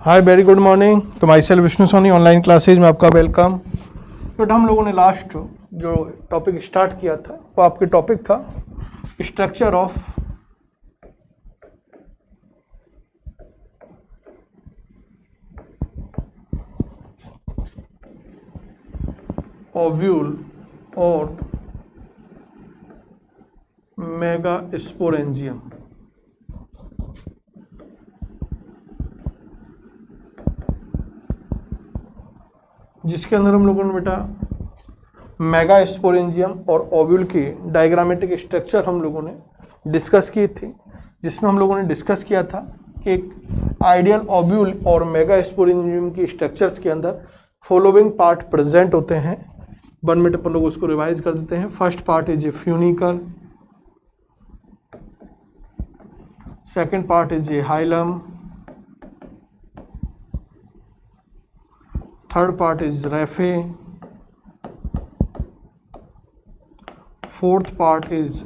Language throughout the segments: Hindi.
हाय, वेरी गुड मॉर्निंग। तो myself Vishnu Soni, online classes में आपका वेलकम। तो हम लोगों ने लास्ट जो टॉपिक स्टार्ट किया था वो आपके टॉपिक था स्ट्रक्चर ऑफ ओव्यूल और मेगास्पोरेंजियम। जिसके अंदर हम लोगों ने बेटा मेगास्पोरेंजियम और ओव्यूल की डायग्रामेटिक स्ट्रक्चर हम लोगों ने डिस्कस की थी, जिसमें हम लोगों ने डिस्कस किया था कि एक आइडियल ओव्यूल और मेगास्पोरेंजियम की स्ट्रक्चर्स के अंदर फॉलोइंग पार्ट प्रेजेंट होते हैं। 1 मिनट अपन लोग उसको रिवाइज कर देते हैं। First part is a funicle, second part is a hilum, third part is raphe, fourth part is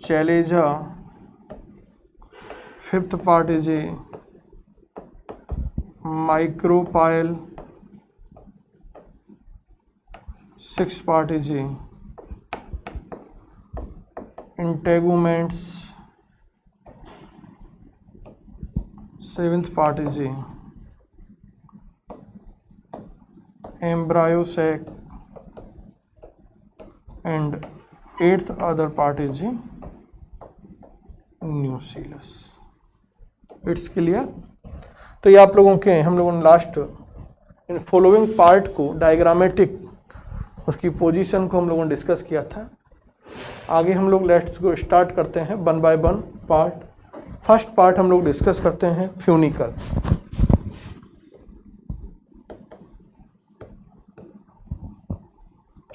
chalaza, fifth part is a micropyle, sixth part is a integuments, seventh part is a embryo sac, and 8th other part is a nucellus. It's clear? तो ये आप लोगों के हम लोगों ने लास्ट इन फॉलोइंग पार्ट को डायग्रामेटिक उसकी पोजीशन को हम लोगों ने डिस्कस किया था। आगे हम लोग लेट्स को स्टार्ट करते हैं 1 by 1 पार्ट। फर्स्ट पार्ट हम लोग डिस्कस करते हैं funicle.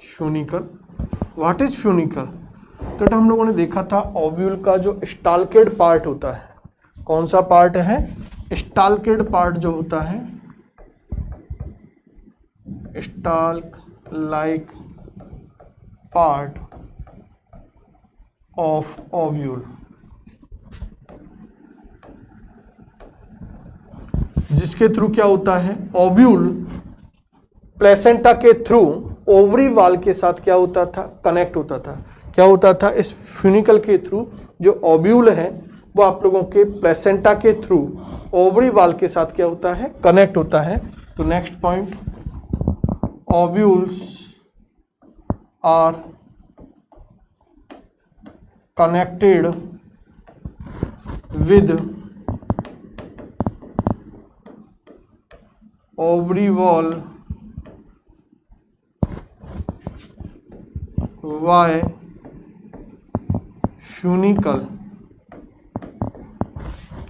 Funicle, what is funicle? तो हम लोगों ने देखा था ओव्यूल का जो स्टाल्केड पार्ट होता है, कौन सा पार्ट है? स्टाल्केड पार्ट जो होता है, stalk like part of ovule, जिसके थ्रू क्या होता है? ओव्यूल प्लेसेंटा के थ्रू ओवरी वाल के साथ क्या होता था? कनेक्ट होता था। क्या होता था? इस फ्यूनिकल के थ्रू जो ओव्यूल है वो आप लोगों के प्लेसेंटा के थ्रू ओवरी वाल के साथ क्या होता है? कनेक्ट होता है। तो next point, ovules are connected with ovary wall y funicle.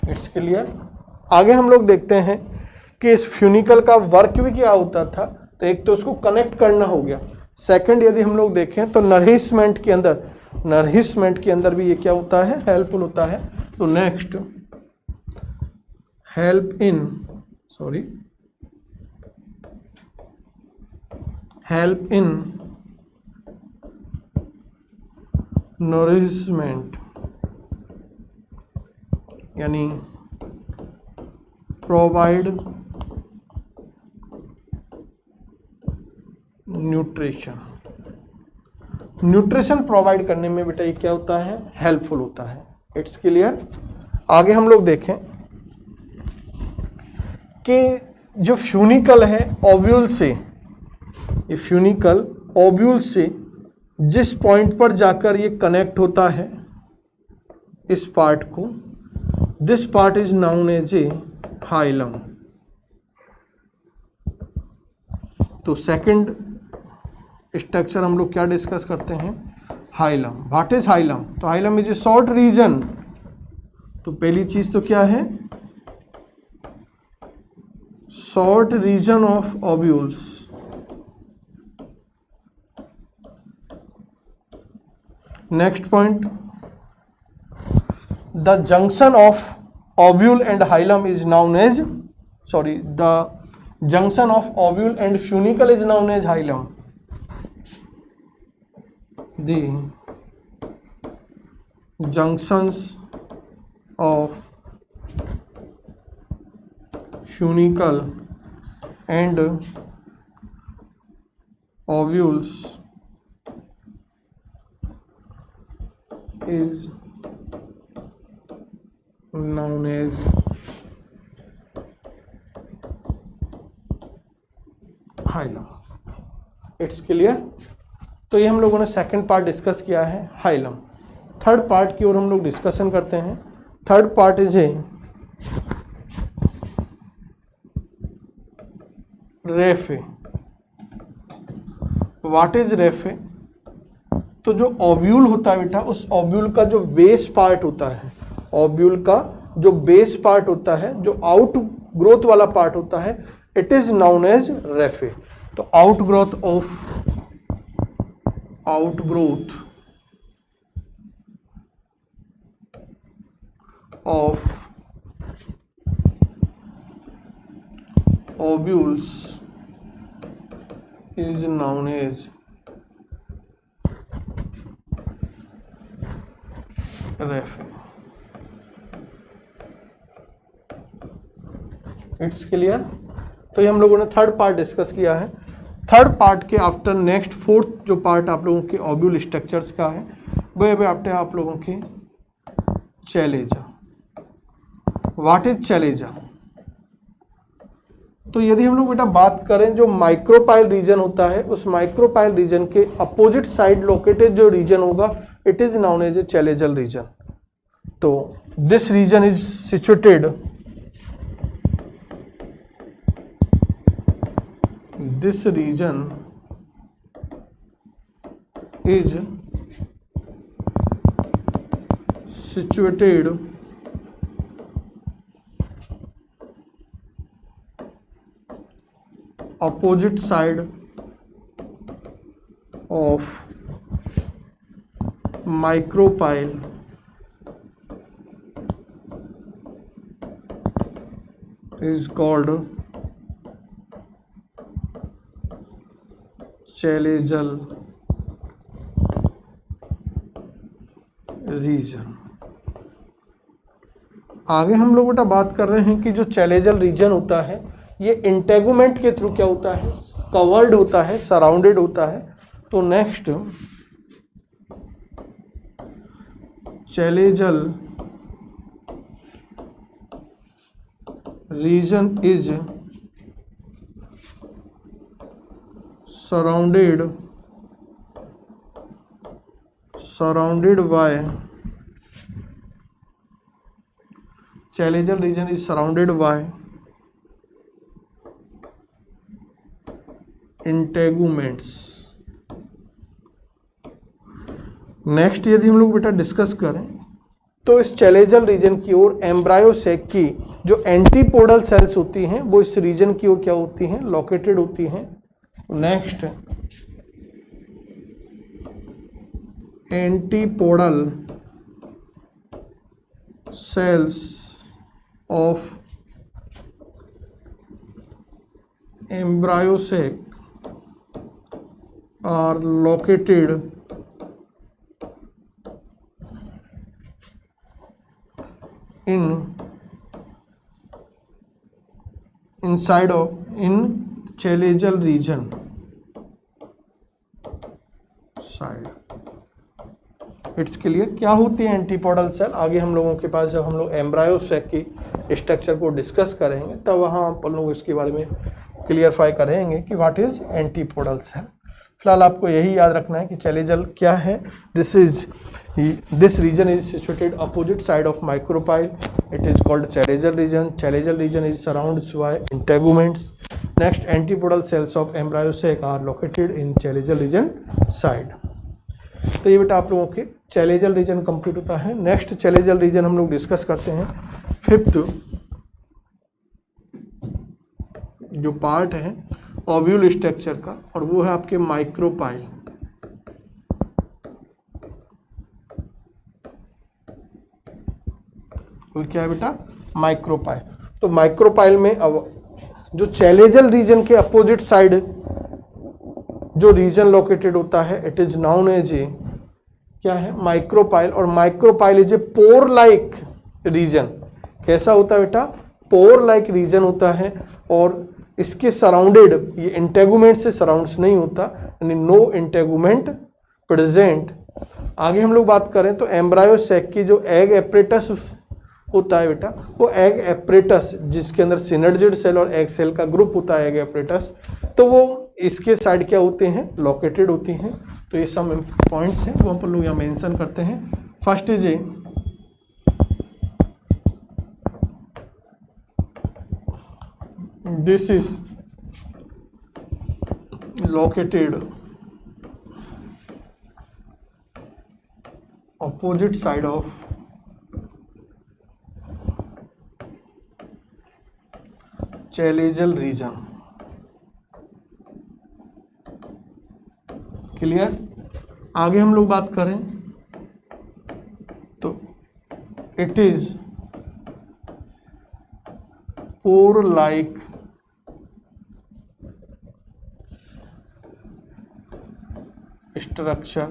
It's clear? आगे हम लोग देखते हैं कि इस फ्यूनिकल का वर्क भी क्या होता था। तो एक तो उसको कनेक्ट करना हो गया, सेकंड यदि हम लोग देखें तो नरिशमेंट के अंदर भी ये क्या होता है? हेल्पफुल होता है। तो नेक्स्ट, हेल्प इन नरिशमेंट, यानी प्रोवाइड न्यूट्रिशन प्रोवाइड करने में बेटा ये क्या होता है? हेल्पफुल होता है। It's clear? आगे हम लोग देखें कि जो फ्यूनिकल है ओव्यूल से, ये फ्यूनिकल ओव्यूल से जिस पॉइंट पर जाकर ये कनेक्ट होता है इस पार्ट को, this part is known as a hilum. तो सेकंड स्ट्रक्चर हम लोग क्या डिस्कस करते हैं? हाइलम। What is hilum? तो hilum is a short region. तो पहली चीज तो क्या है? Short region of ovules. Next point, the junction of ovule and hilum is known as, the junction of ovule and funicle is known as hilum. The junctions of funicle and ovules is known as hilum. It's clear. तो ये हम लोगों ने सेकंड पार्ट डिस्कस किया है हाइलम। थर्ड पार्ट की ओर हम लोग डिस्कशन करते हैं। Third part is A raphe. What is raphe? तो जो ओव्यूल होता है बेटा, उस ओव्यूल का जो बेस पार्ट होता है, ओव्यूल का जो बेस पार्ट होता है, जो आउट ग्रोथ वाला पार्ट होता है, it is known as raphe. तो outgrowth of ovules is known as raphe. It's clear. तो ये हम लोगों ने थर्ड पार्ट डिस्कस किया है। थर्ड पार्ट के आफ्टर नेक्स्ट फोर्थ जो पार्ट आप लोगों के ओव्यूल स्ट्रक्चर्स का है, वो आफ्टर आप लोगों के चैलेजा। What is चैलेजा? तो यदि हम लोग बेटा बात करें, जो माइक्रोपाइल रीजन होता है, उस माइक्रोपाइल रीजन के अपोजिट साइड लोकेटेड जो रीजन होगा, it is known as a chalazal region. तो this region is situated, this region is situated opposite side of micropyle is called chalazal region. आगे हम लोग बेटा बात कर रहे हैं कि जो चैलेजल रीजन होता है, ये इंटेगुमेंट के थ्रू क्या होता है, कवर्ड होता है, सराउंडेड होता है। तो next chalazal region is surrounded by chalazial region is surrounded by integuments. Next यदि हम लोग बेटा डिस्कस करें, तो इस चैलेजल रीजन की ओर एम्ब्रायोसेक की जो एंटीपोडल सेल्स होती हैं, वो इस रीजन की ओर क्या होती हैं, लोकेटेड होती हैं। Next antipodal cells of embryo sac are located inside of in chalazial region side। It's clear. क्या होती है एंटीपोडल सेल? आगे हम लोगों के पास जब हम लोग एम्ब्रायोसेक की स्ट्रक्चर को डिस्कस करेंगे, तब वहाँ अपन लोग इसके बारे में क्लियरफाई करेंगे कि व्हाट इज एंटीपोडल सेल। फिलहाल आपको यही याद रखना है कि चैलेजल क्या है। This region is situated opposite side of micropyle, it is called chalazal region. Chalazal region is surrounds by integuments. Next antipodal cells of embryo sac are located in chalazal region side. तो ये बेटा आप लोगों के चैलेजल रीजन कंप्लीट होता है। नेक्स्ट चैलेजल रीजन हम लोग डिस्कस करते हैं, फिफ्थ जो पार्ट है ओव्यूल स्ट्रक्चर का, और वो है आपके माइक्रोपाइल। वो क्या है बेटा? माइक्रोपाइल। तो माइक्रोपाइल में जो चैलेजल रीजन के अपोजिट साइड जो रीजन लोकेटेड होता है, it is known as a क्या है? माइक्रोपाइल। और micropyle is a pore like region. कैसा होता है बेटा? पोर लाइक रीजन होता है और इसके सराउंडेड, ये इंटेगुमेंट से सराउंड्स नहीं होता, यानी नो इंटेगुमेंट प्रेजेंट। आगे हम लोग बात करें तो एम्ब्रायो सैक की जो एग एपरेटस होता है बेटा, वो एग एपरेटस जिसके अंदर सिनर्जिड सेल और एग सेल का ग्रुप होता है एग एपरेटस, तो वो इसके साइड क्या होते हैं, लोकेटेड होती हैं। तो ये सब पॉइंट्स हैं वो हम लोग यहाँ मेंशन करते हैं। First is a this is located opposite side of chalazial region। Clear. आगे हम लोग बात करें तो it is pore like structure,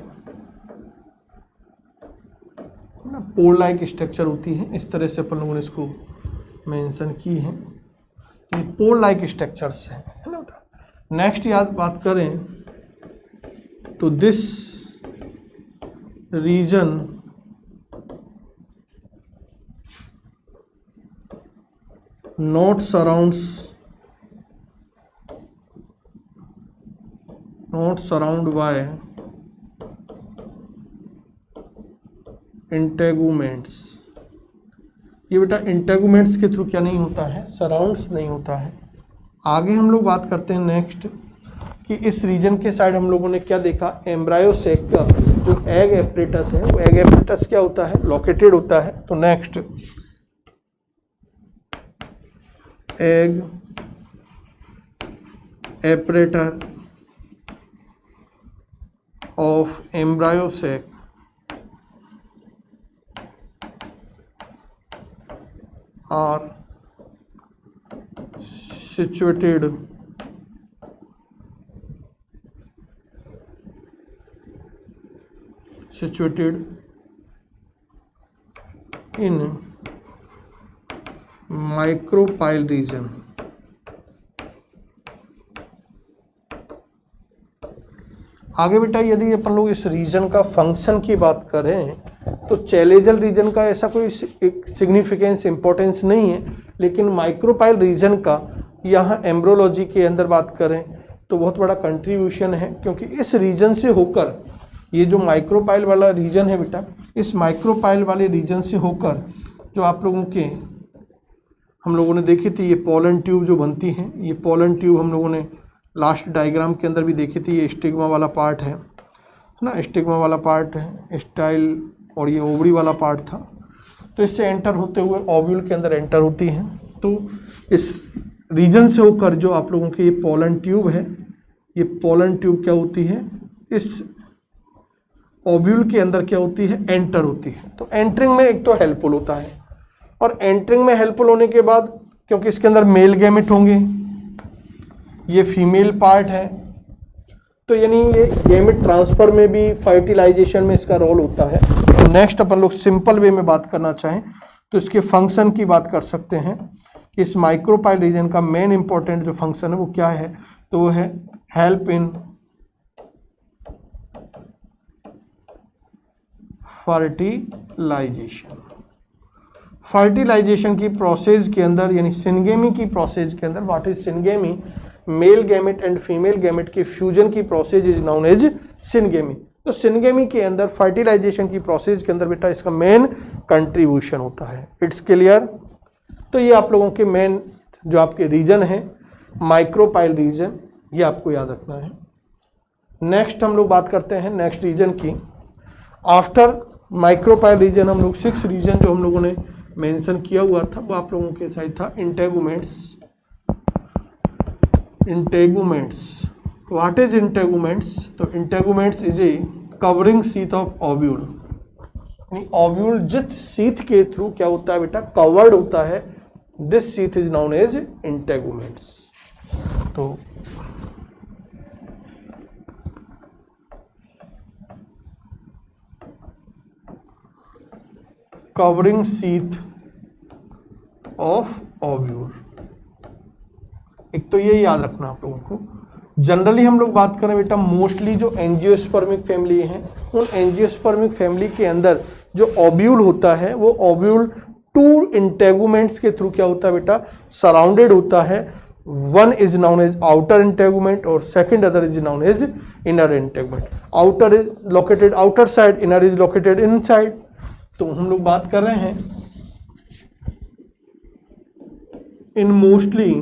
ना पोर लाइक स्ट्रक्चर होती है, इस तरह से अपन लोगों ने इसको मेंशन की है, ये पोर लाइक स्ट्रक्चर्स हैं, है ना। नेक्स्ट याद बात करें तो this region not surround by integuments. ये बेटा इंटेगुमेंट्स के थ्रू क्या नहीं होता है, सराउंड्स नहीं होता है। आगे हम लोग बात करते हैं नेक्स्ट कि इस रीजन के साइड हम लोगों ने क्या देखा, एम्ब्रायो सेक का जो एग एपरेटस है वो एग एपरेटस क्या होता है, लोकेटेड होता है। तो next egg apparatus of embryo sac are situated in micropyle region। आगे बेटा यदि अपन लोग इस रीजन का फंक्शन की बात करें तो चैलेंजल रीजन का ऐसा कोई सिग्निफिकेंस इंपॉर्टेंस नहीं है, लेकिन माइक्रोपाइल रीजन का यहाँ एम्ब्रोलॉजी के अंदर बात करें तो बहुत बड़ा कंट्रीब्यूशन है, क्योंकि इस रीजन से होकर ये जो माइक्रोपाइल वाला रीजन है बेटा, इस माइक्रोपाइल वाले रीजन से होकर जो आप लोगों के हम लोगों ने देखी थी ये पोलन ट्यूब जो बनती हैं, ये पोलन ट्यूब हम लोगों ने लास्ट डायग्राम के अंदर भी देखी थी, ये स्टिग्मा वाला पार्ट है ना, स्टिग्मा वाला पार्ट है स्टाइल, और ये ओवरी वाला पार्ट था। तो इससे एंटर होते हुए ओव्यूल के अंदर एंटर होती हैं। तो इस रीजन से होकर जो आप लोगों के ये पोलन ट्यूब है, ये पोलन ट्यूब क्या होती है, इस ओव्यूल के अंदर क्या होती है, एंटर होती है। तो एंटरिंग में एक तो हेल्पफुल होता है, और एंटरिंग में हेल्पफुल होने के बाद क्योंकि इसके अंदर मेल गैमेट होंगे, ये फीमेल पार्ट है, तो यानी ये गैमेट ट्रांसफर में भी, फर्टिलाइजेशन में इसका रोल होता है। तो नेक्स्ट अपन लोग सिंपल वे में बात करना चाहें तो इसके फंक्शन की बात कर सकते हैं कि इस माइक्रोपाइल रीजन का मेन इंपॉर्टेंट जो फंक्शन है वो क्या है, तो वो है हेल्प इन फर्टिलाइजेशन। फर्टिलाइजेशन की प्रोसेस के अंदर, यानी सिनगेमी की प्रोसेस के अंदर, what is syngamy, male gamete and female gamete के फ्यूजन की process is known as syngamy. तो सिनगेमी के अंदर फर्टिलाइजेशन की प्रोसेस के अंदर बेटा इसका मेन कंट्रीब्यूशन होता है। It's clear. तो ये आप लोगों के मेन जो आपके रीजन है माइक्रोपाइल रीजन, ये आपको याद रखना है। नेक्स्ट हम लोग बात करते हैं नेक्स्ट रीजन की। आफ्टर माइक्रोपाइल रीजन हम लोग 6 रीजन जो हम लोगों ने मेंशन किया हुआ था वो आप लोगों के साइड था integuments. Integuments, what is integuments, तो integuments is a covering sheath of ovule, यानी ओव्यूल जिस शीथ के थ्रू क्या होता है बेटा, कवर्ड होता है, this sheath is known as integuments. तो कवरिंग शीथ ऑफ ओव्यूल। एक तो ये याद रखना आप लोगों को। जनरली हम लोग बात करें बेटा मोस्टली जो एंजियोस्पर्मिक फैमिली है, उन एंजियोस्पर्मिक फैमिली के अंदर जो ओव्यूल होता है वो ओव्यूल टू इंटेगुमेंट्स के थ्रू क्या होता है बेटा, सराउंडेड होता है। One is known as outer integument और second other is known as inner integument. Outer is located outer side, inner is located inside. तो हम लोग बात कर रहे हैं in mostly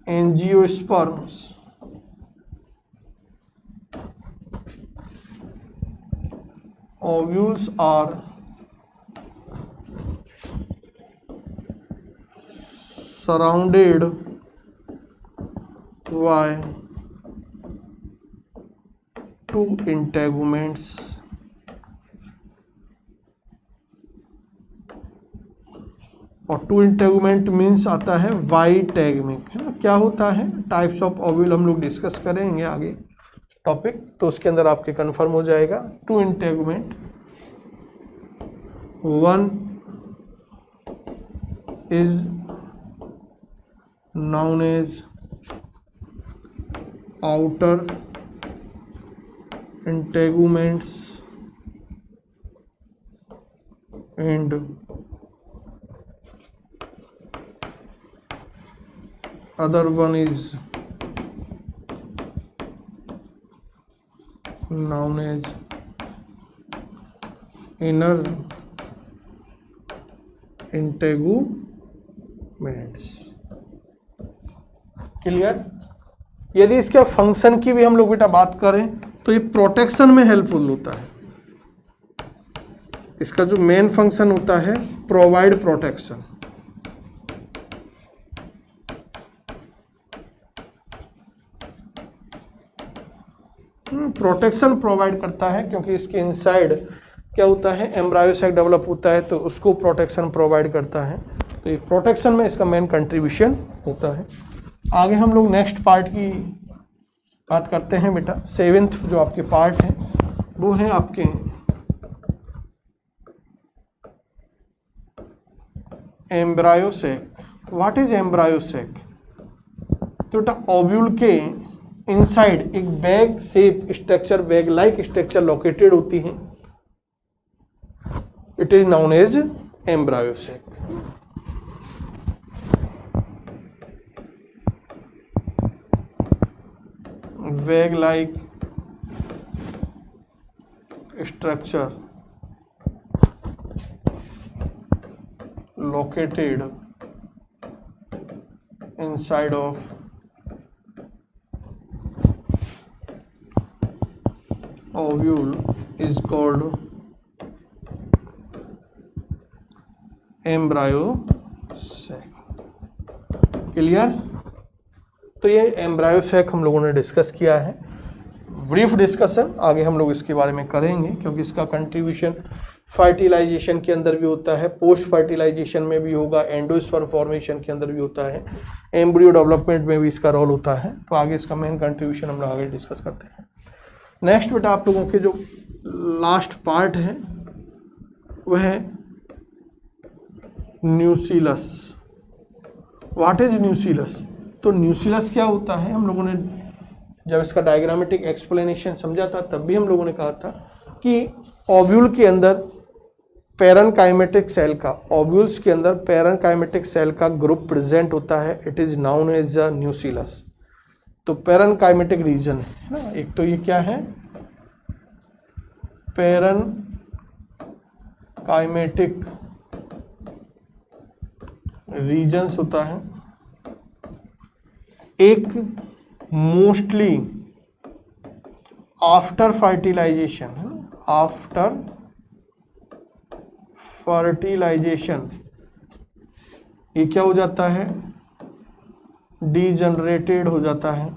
angiosperms ovules are surrounded by two integuments और टू इंटेगुमेंट मीन्स आता है वाइटैगमिक, है ना। क्या होता है, टाइप्स ऑफ ओव्यूल हम लोग डिस्कस करेंगे आगे टॉपिक, तो उसके अंदर आपके कंफर्म हो जाएगा। Two integument, one is known as outer integuments and other one is known as inner integuments. Clear. यदि इसके फंक्शन की भी हम लोग बेटा बात करें तो ये प्रोटेक्शन में हेल्पफुल होता है। इसका जो मेन फंक्शन होता है प्रोवाइड प्रोटेक्शन। प्रोटेक्शन प्रोवाइड करता है क्योंकि इसके इनसाइड क्या होता है, एम्ब्रायो साइक डेवलप होता है तो उसको प्रोटेक्शन प्रोवाइड करता है। तो ये प्रोटेक्शन में इसका मेन कंट्रीब्यूशन होता है। आगे हम लोग नेक्स्ट पार्ट की बात करते हैं बेटा। सेवेंथ जो आपके पार्ट है वो है आपके embryo sac. What is embryo sac? तो बेटा ओव्यूल के इनसाइड एक bag shape structure, bag like structure located होती है। It is known as embryo sac. Bag like structure located inside of ovule is called embryo sac। Clear? तो ये एम्ब्रायो सैक हम लोगों ने डिस्कस किया है। ब्रीफ डिस्कशन आगे हम लोग इसके बारे में करेंगे क्योंकि इसका कंट्रीब्यूशन फर्टिलाइजेशन के अंदर भी होता है, पोस्ट फर्टिलाइजेशन में भी होगा, एंडोस्पर्म फॉर्मेशन के अंदर भी होता है, एम्ब्रियो डेवलपमेंट में भी इसका रोल होता है। तो आगे इसका मेन कंट्रीब्यूशन हम लोग आगे डिस्कस करते हैं। नेक्स्ट बेटा आप लोगों के जो लास्ट पार्ट है वह है न्यूसीलस। What is न्यूसीलस? तो न्यूसीलस क्या होता है, हम लोगों ने जब इसका डायग्रामेटिक एक्सप्लेनेशन समझा था तब भी हम लोगों ने कहा था कि ओव्यूल के अंदर पैरेनकाइमेटिक सेल का, ओव्यूल्स के अंदर पैरेनकाइमेटिक सेल का ग्रुप प्रेजेंट होता है। It is known as a nucellus. तो पैरेनकाइमेटिक रीजन है ना, एक तो ये क्या है, पैरेनकाइमेटिक रीजन्स होता है। एक मोस्टली आफ्टर फर्टिलाइजेशन है ना, आफ्टर फर्टिलाइजेशन ये क्या हो जाता है, डीजनरेटेड हो जाता है।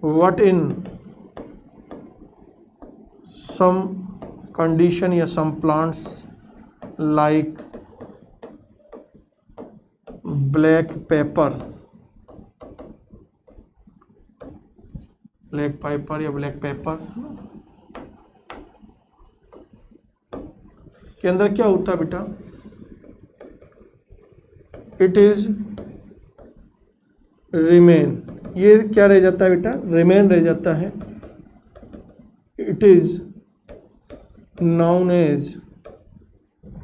व्हाट इन सम कंडीशन या some plants like black pepper, black pepper या ब्लैक पेपर के अंदर क्या होता है बेटा, इट इज रिमेन, ये क्या रह जाता है बेटा, रिमेन रह जाता है। It is known as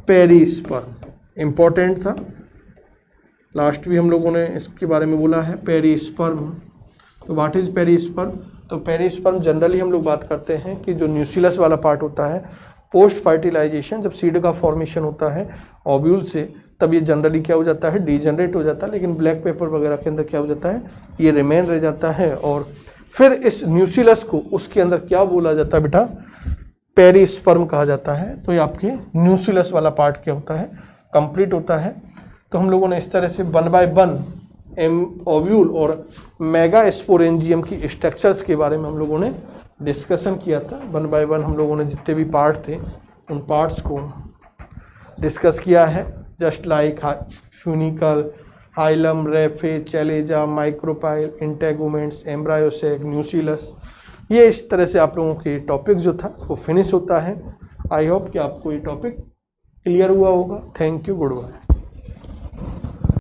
perisperm, important था, लास्ट भी हम लोगों ने इसके बारे में बोला है, पेरिस्पर्म। तो व्हाट इज पेरिस्पर्म, तो पेरिस्पर्म जनरली हम लोग बात करते हैं कि जो न्यूक्लियस वाला पार्ट होता है, पोस्ट फर्टिलाइजेशन जब सीड का फॉर्मेशन होता है ओव्यूल से, तब ये जनरली क्या हो जाता है, डीजनरेट हो जाता है। लेकिन ब्लैक पेपर वगैरह के अंदर क्या हो जाता है, ये रिमेन रह जाता है। और फिर इस न्यूक्लियस को उसके अंदर क्या बोला जाता है बेटा, पेरिस्पर्म कहा जाता है। तो ये आपके न्यूक्लियस वाला पार्ट क्या होता है, कंप्लीट होता है। तो हम लोगों ने इस तरह से 1 बाय 1 ओव्यूल और मेगा स्पोरेंजियम की स्ट्रक्चर्स के बारे में हम लोगों ने डिस्कशन किया था। 1 बाय 1 हम लोगों ने जितने भी पार्ट थे उन पार्ट्स को डिस्कस किया है, just like funicle, hilum, raphe, chalaza, micropyle, integuments, embryo sac, nucleus. ये इस तरह से आप लोगों की टॉपिक जो था वो फिनिश होता है। आई होप कि आपको ये टॉपिक क्लियर हुआ होगा। Thank you, good bye.